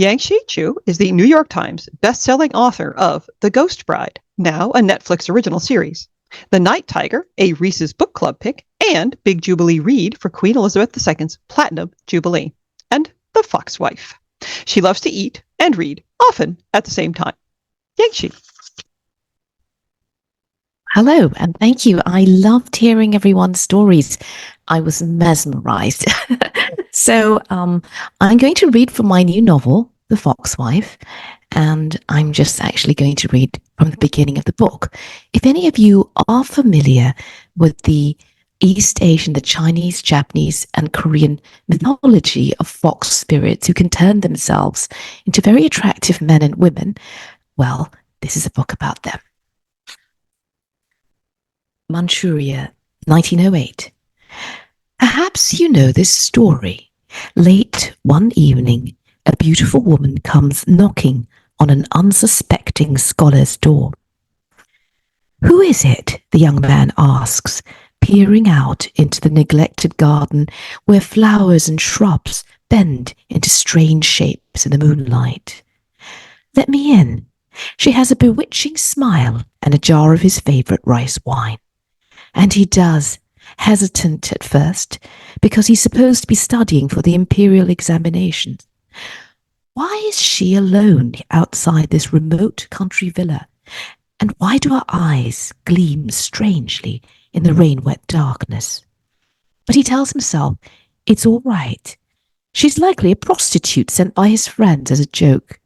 Yangsze Choo is the New York Times best-selling author of The Ghost Bride, now a Netflix original series, The Night Tiger, a Reese's Book Club pick, and Big Jubilee Read for Queen Elizabeth II's Platinum Jubilee, and The Fox Wife. She loves to eat and read, often at the same time. Yangsze. Hello, and thank you. I loved hearing everyone's stories. I was mesmerized. So I'm going to read from my new novel, The Fox Wife, and I'm just actually going to read from the beginning of the book. If any of you are familiar with the East Asian, the Chinese, Japanese, and Korean mythology of fox spirits who can turn themselves into very attractive men and women, well, this is a book about them. Manchuria, 1908. Perhaps you know this story. Late one evening, a beautiful woman comes knocking on an unsuspecting scholar's door. "Who is it?" the young man asks, peering out into the neglected garden where flowers and shrubs bend into strange shapes in the moonlight. "Let me in." She has a bewitching smile and a jar of his favorite rice wine. And he does, hesitant at first, because he's supposed to be studying for the imperial examinations. Why is she alone outside this remote country villa? And why do her eyes gleam strangely in the rain-wet darkness? But he tells himself it's all right. She's likely a prostitute sent by his friends as a joke.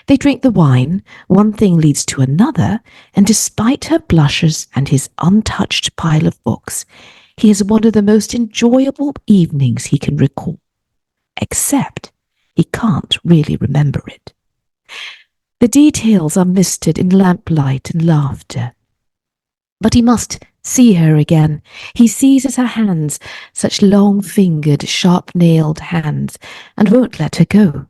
They drink the wine, one thing leads to another, and despite her blushes and his untouched pile of books, he has one of the most enjoyable evenings he can recall. Except he can't really remember it. The details are misted in lamplight and laughter. But he must see her again. He seizes her hands, such long-fingered, sharp-nailed hands, and won't let her go.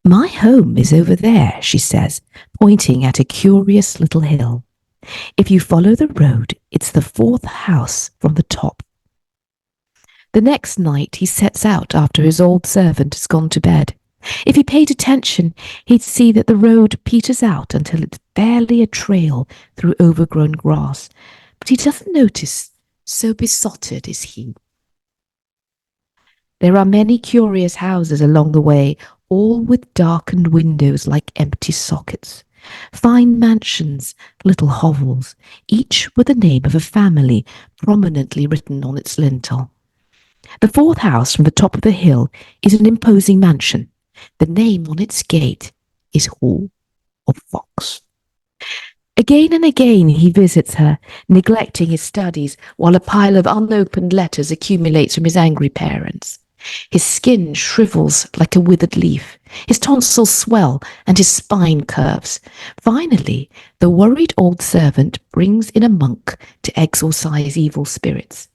"My home is over there," she says, pointing at a curious little hill. "If you follow the road, it's the 4th house from the top." The next night he sets out after his old servant has gone to bed. If he paid attention, he'd see that the road peters out until it's barely a trail through overgrown grass. But he doesn't notice, so besotted is he. There are many curious houses along the way, all with darkened windows like empty sockets. Fine mansions, little hovels, each with the name of a family prominently written on its lintel. The 4th house from the top of the hill is an imposing mansion. The name on its gate is Hall of Fox. Again and again he visits her, neglecting his studies while a pile of unopened letters accumulates from his angry parents. His skin shrivels like a withered leaf, his tonsils swell, and his spine curves. Finally, the worried old servant brings in a monk to exorcise evil spirits.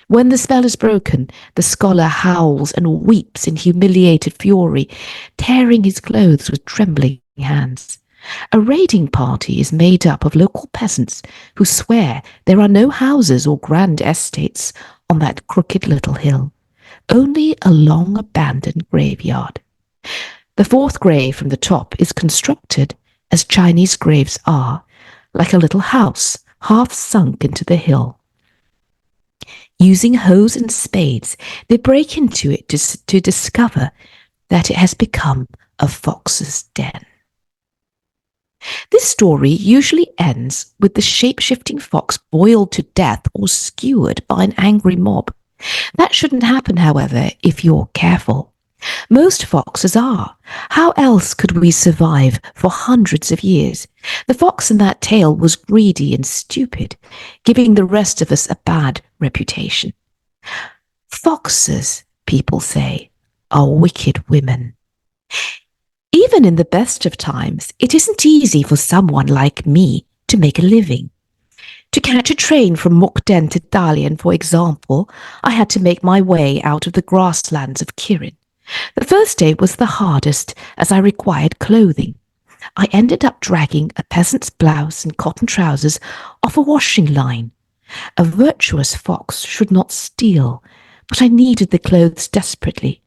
When the spell is broken, the scholar howls and weeps in humiliated fury, tearing his clothes with trembling hands. A raiding party is made up of local peasants who swear there are no houses or grand estates on that crooked little hill. Only a long abandoned graveyard. The 4th grave from the top is constructed, as Chinese graves are, like a little house half sunk into the hill. Using hoes and spades, they break into it to discover that it has become a fox's den. This story usually ends with the shape-shifting fox boiled to death or skewered by an angry mob. That shouldn't happen, however, if you're careful. Most foxes are. How else could we survive for hundreds of years? The fox in that tale was greedy and stupid, giving the rest of us a bad reputation. Foxes, people say, are wicked women. Even in the best of times, it isn't easy for someone like me to make a living. To catch a train from Mukden to Dalian, for example, I had to make my way out of the grasslands of Kirin. The first day was the hardest, as I required clothing. I ended up dragging a peasant's blouse and cotton trousers off a washing line. A virtuous fox should not steal, but I needed the clothes desperately.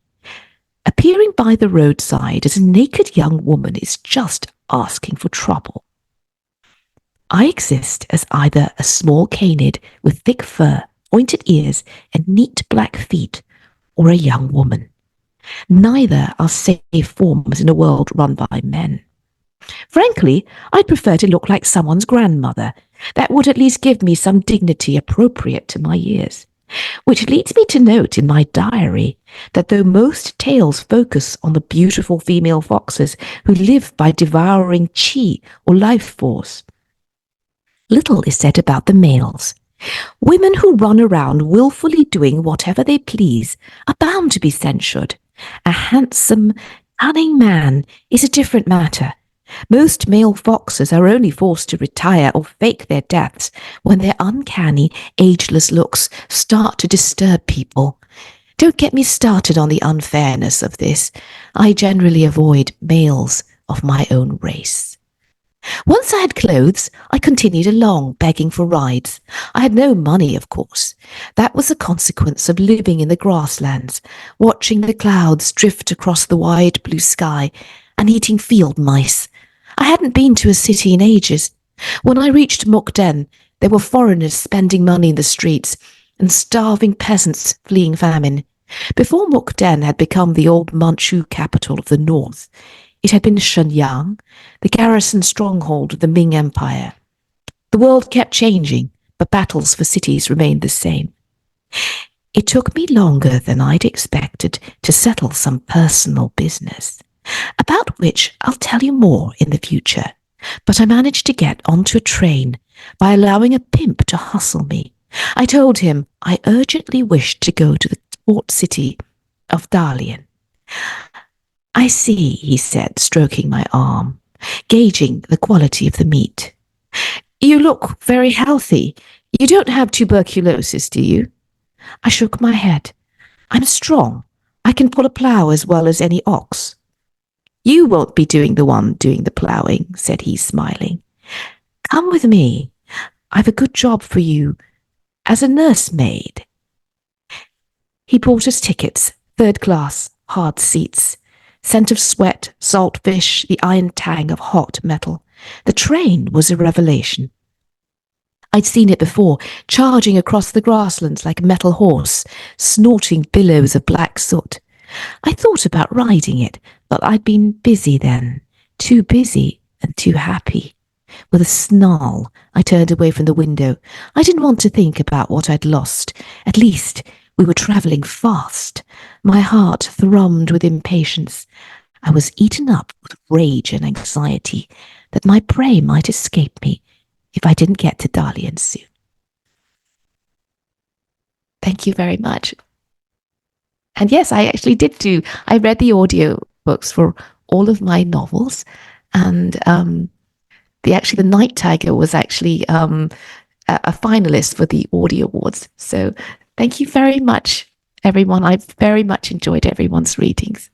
appearing by the roadside as a naked young woman is just asking for trouble. I exist as either a small canid with thick fur, pointed ears, and neat black feet, or a young woman. Neither are safe forms in a world run by men. Frankly, I'd prefer to look like someone's grandmother. That would at least give me some dignity appropriate to my years. Which leads me to note in my diary that though most tales focus on the beautiful female foxes who live by devouring chi or life force, little is said about the males. Women who run around willfully doing whatever they please are bound to be censured. A handsome, cunning man is a different matter. Most male foxes are only forced to retire or fake their deaths when their uncanny, ageless looks start to disturb people. Don't get me started on the unfairness of this. I generally avoid males of my own race. Once I had clothes, I continued along, begging for rides. I had no money, of course. That was a consequence of living in the grasslands, watching the clouds drift across the wide blue sky, and eating field mice. I hadn't been to a city in ages. When I reached Mukden, there were foreigners spending money in the streets, and starving peasants fleeing famine. Before Mukden had become the old Manchu capital of the north, it had been Shenyang, the garrison stronghold of the Ming Empire. The world kept changing, but battles for cities remained the same. It took me longer than I'd expected to settle some personal business, about which I'll tell you more in the future, but I managed to get onto a train by allowing a pimp to hustle me. I told him I urgently wished to go to the port city of Dalian. I see, he said, stroking my arm, gauging the quality of the meat. You look very healthy. You don't have tuberculosis, do you? I shook my head. I'm strong. I can pull a plough as well as any ox. You won't be doing the ploughing, said he, smiling. Come with me. I've a good job for you as a nursemaid. He bought us tickets, third class, hard seats. Scent of sweat, salt fish, the iron tang of hot metal. The train was a revelation. I'd seen it before, charging across the grasslands like a metal horse, snorting billows of black soot. I thought about riding it, but I'd been busy then, too busy and too happy. With a snarl, I turned away from the window. I didn't want to think about what I'd lost. At least we were travelling fast. My heart thrummed with impatience. I was eaten up with rage and anxiety that my prey might escape me if I didn't get to Dalian soon. Thank you very much. And yes, I actually I read the audio books for all of my novels, and the Night Tiger was actually a finalist for the audio awards. So thank you very much, everyone. I've very much enjoyed everyone's readings.